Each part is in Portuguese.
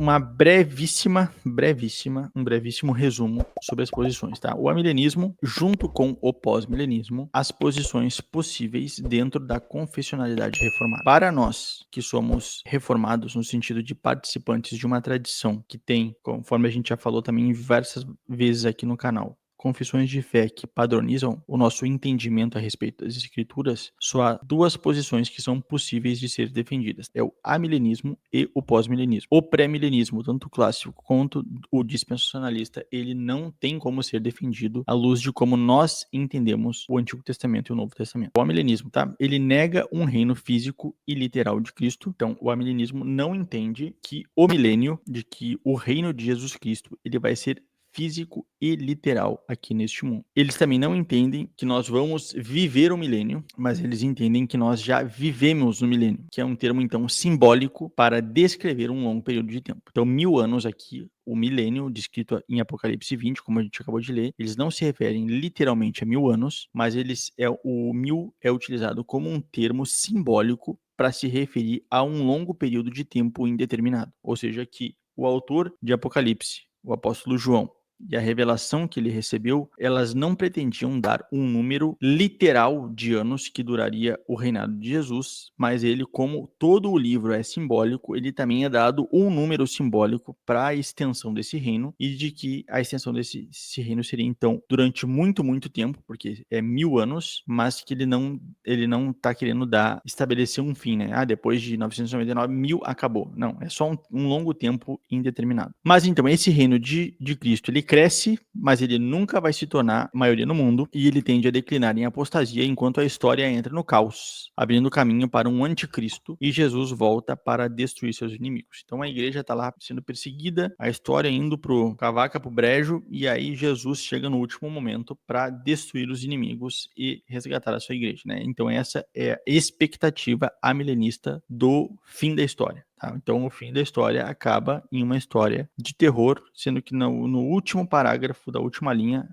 uma um brevíssimo resumo sobre as posições, tá? O amilenismo, junto com o pós-milenismo, as posições possíveis dentro da confessionalidade reformada. Para nós, que somos reformados no sentido de participantes de uma tradição que tem, conforme a gente já falou também diversas vezes aqui no canal, confissões de fé que padronizam o nosso entendimento a respeito das escrituras, só há duas posições que são possíveis de ser defendidas. É o amilenismo e o pós-milenismo. O pré-milenismo, tanto o clássico quanto o dispensacionalista, ele não tem como ser defendido à luz de como nós entendemos o Antigo Testamento e o Novo Testamento. O amilenismo, tá? Ele nega um reino físico e literal de Cristo. Então, o amilenismo não entende que o milênio, de que o reino de Jesus Cristo, ele vai ser físico e literal aqui neste mundo. Eles também não entendem que nós vamos viver o milênio, mas eles entendem que nós já vivemos no milênio, que é um termo então simbólico para descrever um longo período de tempo. Então, 1000 anos aqui, o milênio descrito em Apocalipse 20, como a gente acabou de ler, eles não se referem literalmente a 1000 anos, mas o 1000 é utilizado como um termo simbólico para se referir a um longo período de tempo indeterminado. Ou seja, que o autor de Apocalipse, o apóstolo João, e a revelação que ele recebeu, elas não pretendiam dar um número literal de anos que duraria o reinado de Jesus, mas ele, como todo o livro é simbólico, ele também é dado um número simbólico para a extensão desse reino, e de que a extensão desse reino seria, então, durante muito, muito tempo, porque é 1000 anos, mas que ele não está querendo estabelecer um fim, né? Depois de 999, 1000 acabou. Não, é só um longo tempo indeterminado. Mas então, esse reino de Cristo, ele cresce, mas ele nunca vai se tornar maioria no mundo, e ele tende a declinar em apostasia enquanto a história entra no caos, abrindo caminho para um anticristo, e Jesus volta para destruir seus inimigos. Então a igreja está lá sendo perseguida, a história indo pro cavaca, pro brejo, e aí Jesus chega no último momento para destruir os inimigos e resgatar a sua igreja, né? Então essa é a expectativa amilenista do fim da história. Tá? Então, o fim da história acaba em uma história de terror, sendo que no último parágrafo da última linha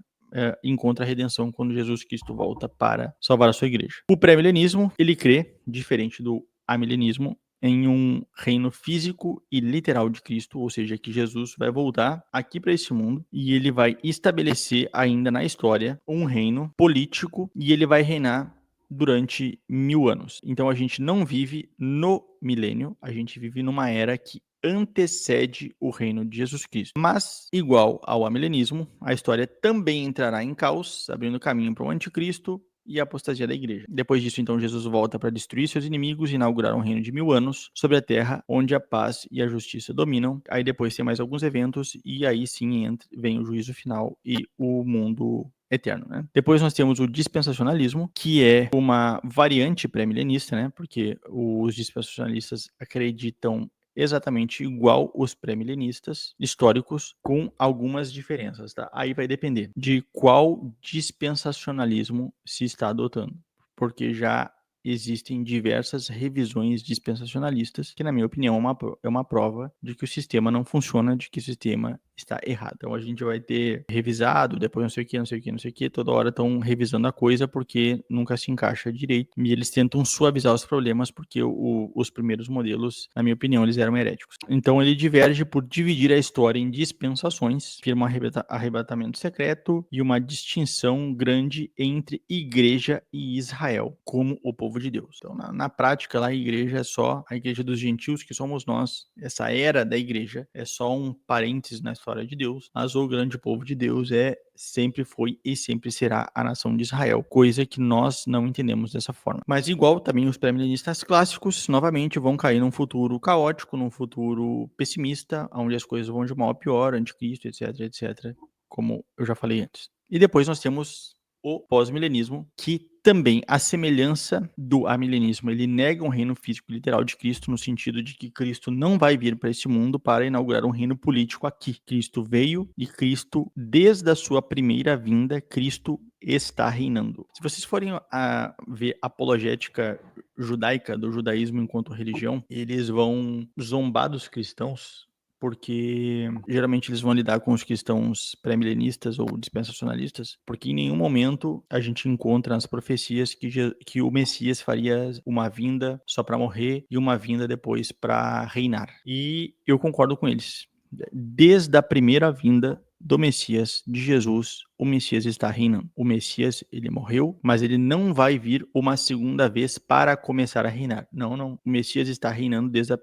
encontra a redenção quando Jesus Cristo volta para salvar a sua igreja. O pré-milenismo, ele crê, diferente do amilenismo, em um reino físico e literal de Cristo, ou seja, que Jesus vai voltar aqui para esse mundo e ele vai estabelecer ainda na história um reino político, e ele vai reinar durante 1000 anos. Então a gente não vive no milênio, a gente vive numa era que antecede o reino de Jesus Cristo. Mas, igual ao amilenismo, a história também entrará em caos, abrindo caminho para o anticristo e a apostasia da igreja. Depois disso, então, Jesus volta para destruir seus inimigos e inaugurar um reino de 1000 anos sobre a terra, onde a paz e a justiça dominam. Aí depois tem mais alguns eventos, e aí sim vem o juízo final e o mundo eterno, né? Depois nós temos o dispensacionalismo, que é uma variante pré-milenista, né? Porque os dispensacionalistas acreditam exatamente igual os pré-milenistas históricos, com algumas diferenças, tá? Aí vai depender de qual dispensacionalismo se está adotando, porque já existem diversas revisões dispensacionalistas que, na minha opinião, é uma prova de que o sistema não funciona, de que o sistema está errado. Então a gente vai ter revisado, depois não sei o que, não sei o que, não sei o que, toda hora estão revisando a coisa porque nunca se encaixa direito, e eles tentam suavizar os problemas porque os primeiros modelos, na minha opinião, eles eram heréticos. Então ele diverge por dividir a história em dispensações, firma um arrebatamento secreto e uma distinção grande entre igreja e Israel, como o povo de Deus. Então na prática lá a igreja é só a igreja dos gentios, que somos nós. Essa era da igreja é só um parênteses na história de Deus, mas o grande povo de Deus sempre foi e sempre será a nação de Israel, coisa que nós não entendemos dessa forma. Mas igual também os pré-milenistas clássicos, novamente, vão cair num futuro caótico, num futuro pessimista, onde as coisas vão de mal a pior, anticristo, etc, etc, como eu já falei antes. E depois nós temos o pós-milenismo, que também, a semelhança do amilenismo, ele nega um reino físico literal de Cristo, no sentido de que Cristo não vai vir para esse mundo para inaugurar um reino político aqui. Cristo veio, e Cristo, desde a sua primeira vinda, Cristo está reinando. Se vocês forem a ver a apologética judaica do judaísmo enquanto religião, eles vão zombar dos cristãos porque geralmente eles vão lidar com os cristãos pré-milenistas ou dispensacionalistas, porque em nenhum momento a gente encontra nas profecias que o Messias faria uma vinda só para morrer e uma vinda depois para reinar. E eu concordo com eles. Desde a primeira vinda do Messias, de Jesus, o Messias está reinando. O Messias, ele morreu, mas ele não vai vir uma segunda vez para começar a reinar. Não, não. O Messias está reinando desde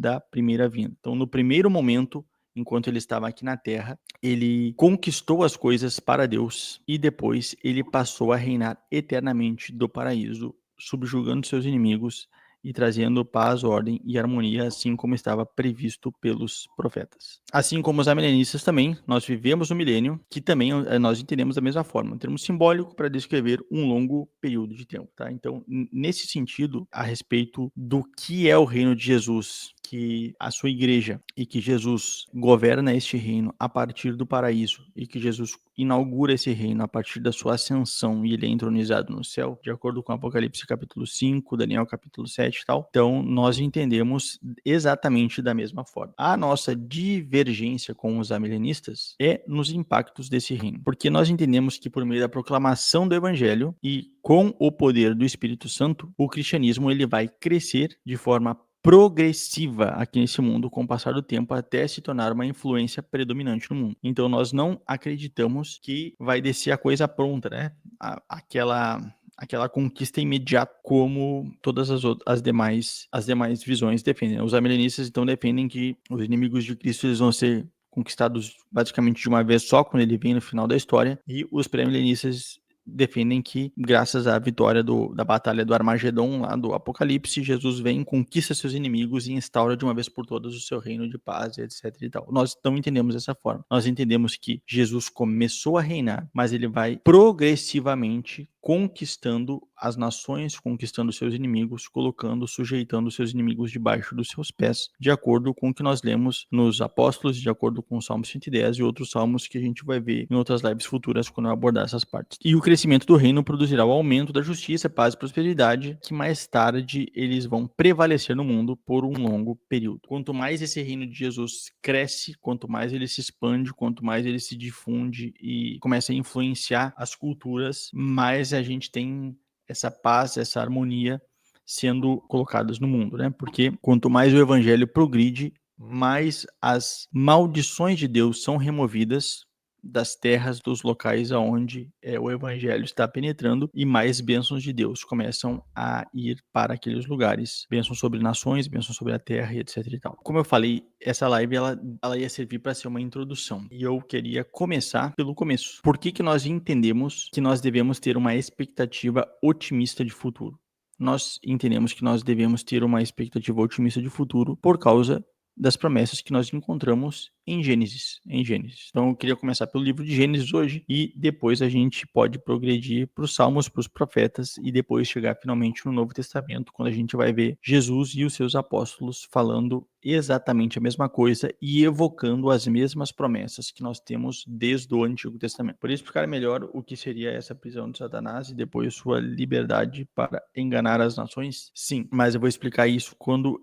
a primeira vinda. Então, no primeiro momento, enquanto ele estava aqui na Terra, ele conquistou as coisas para Deus e depois ele passou a reinar eternamente do paraíso, subjugando seus inimigos e trazendo paz, ordem e harmonia, assim como estava previsto pelos profetas. Assim como os amilenistas também, nós vivemos no milênio, que também nós entendemos da mesma forma, um termo simbólico para descrever um longo período de tempo, tá? Então, nesse sentido, a respeito do que é o reino de Jesus, que a sua igreja e que Jesus governa este reino a partir do paraíso e que Jesus inaugura esse reino a partir da sua ascensão e ele é entronizado no céu, de acordo com Apocalipse capítulo 5, Daniel capítulo 7 e tal. Então, nós entendemos exatamente da mesma forma. A nossa divergência com os amilenistas é nos impactos desse reino, porque nós entendemos que por meio da proclamação do evangelho e com o poder do Espírito Santo, o cristianismo ele vai crescer de forma progressiva aqui nesse mundo com o passar do tempo até se tornar uma influência predominante no mundo. Então nós não acreditamos que vai descer a coisa pronta, né? Aquela conquista imediata como todas as demais visões defendem. Os amilenistas então defendem que os inimigos de Cristo eles vão ser conquistados basicamente de uma vez só quando ele vem no final da história e os pré-milenistas defendem que, graças à vitória da batalha do Armagedon, lá do Apocalipse, Jesus vem, conquista seus inimigos e instaura de uma vez por todas o seu reino de paz, etc. e tal. Nós não entendemos dessa forma. Nós entendemos que Jesus começou a reinar, mas ele vai progressivamente conquistando as nações, conquistando seus inimigos, sujeitando seus inimigos debaixo dos seus pés, de acordo com o que nós lemos nos Apóstolos, de acordo com o Salmo 110 e outros salmos que a gente vai ver em outras lives futuras quando eu abordar essas partes. E o crescimento do reino produzirá o aumento da justiça, paz e prosperidade, que mais tarde eles vão prevalecer no mundo por um longo período. Quanto mais esse reino de Jesus cresce, quanto mais ele se expande, quanto mais ele se difunde e começa a influenciar as culturas, mais a gente tem essa paz, essa harmonia sendo colocadas no mundo, né? Porque quanto mais o evangelho progride, mais as maldições de Deus são removidas das terras, dos locais aonde o evangelho está penetrando e mais bênçãos de Deus começam a ir para aqueles lugares. Bênçãos sobre nações, bênçãos sobre a terra e etc e tal. Como eu falei, essa live ela ia servir para ser uma introdução e eu queria começar pelo começo. Por que nós entendemos que nós devemos ter uma expectativa otimista de futuro? Nós entendemos que nós devemos ter uma expectativa otimista de futuro por causa das promessas que nós encontramos em Gênesis. Então eu queria começar pelo livro de Gênesis hoje e depois a gente pode progredir para os Salmos, para os profetas e depois chegar finalmente no Novo Testamento, quando a gente vai ver Jesus e os seus apóstolos falando exatamente a mesma coisa e evocando as mesmas promessas que nós temos desde o Antigo Testamento. Por explicar melhor o que seria essa prisão de Satanás e depois sua liberdade para enganar as nações? Sim, mas eu vou explicar isso quando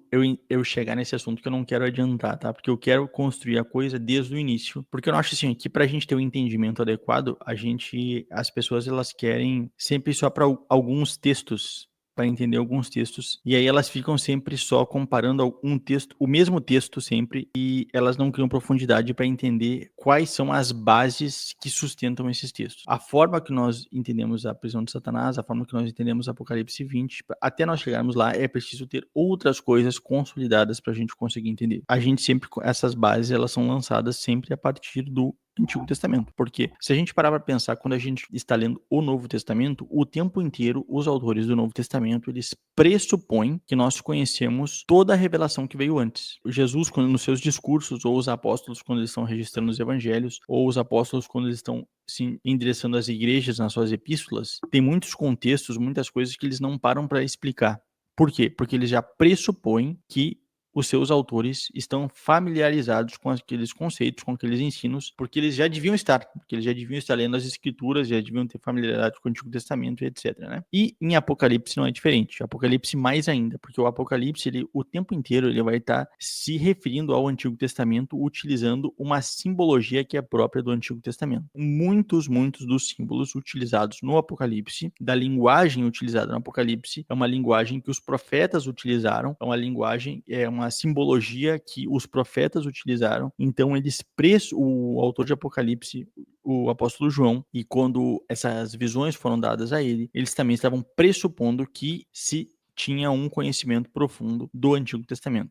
eu chegar nesse assunto, que eu não quero adiantar, tá? Porque eu quero construir a coisa desde o início, porque eu não acho assim, que pra gente ter um entendimento adequado, as pessoas elas querem sempre só para alguns textos, para entender alguns textos, e aí elas ficam sempre só comparando um texto, o mesmo texto sempre, e elas não criam profundidade para entender quais são as bases que sustentam esses textos. A forma que nós entendemos a prisão de Satanás, a forma que nós entendemos Apocalipse 20, até nós chegarmos lá, é preciso ter outras coisas consolidadas para a gente conseguir entender. Essas bases, elas são lançadas sempre a partir do Antigo Testamento, porque se a gente parar para pensar, quando a gente está lendo o Novo Testamento, o tempo inteiro os autores do Novo Testamento, eles pressupõem que nós conhecemos toda a revelação que veio antes. Jesus, quando nos seus discursos, ou os apóstolos quando eles estão registrando os evangelhos, ou os apóstolos quando eles estão se endereçando às igrejas nas suas epístolas, tem muitos contextos, muitas coisas que eles não param para explicar. Por quê? Porque eles já pressupõem que os seus autores estão familiarizados com aqueles conceitos, com aqueles ensinos, porque eles já deviam estar, lendo as escrituras, já deviam ter familiaridade com o Antigo Testamento, etc, né? E em Apocalipse não é diferente. Apocalipse mais ainda, porque o Apocalipse, ele, o tempo inteiro, ele vai estar se referindo ao Antigo Testamento utilizando uma simbologia que é própria do Antigo Testamento. Muitos dos símbolos utilizados no Apocalipse, da linguagem utilizada no Apocalipse, é uma linguagem que os profetas utilizaram, é uma simbologia que os profetas utilizaram. Então o autor de Apocalipse, o apóstolo João, e quando essas visões foram dadas a ele, eles também estavam pressupondo que se tinha um conhecimento profundo do Antigo Testamento.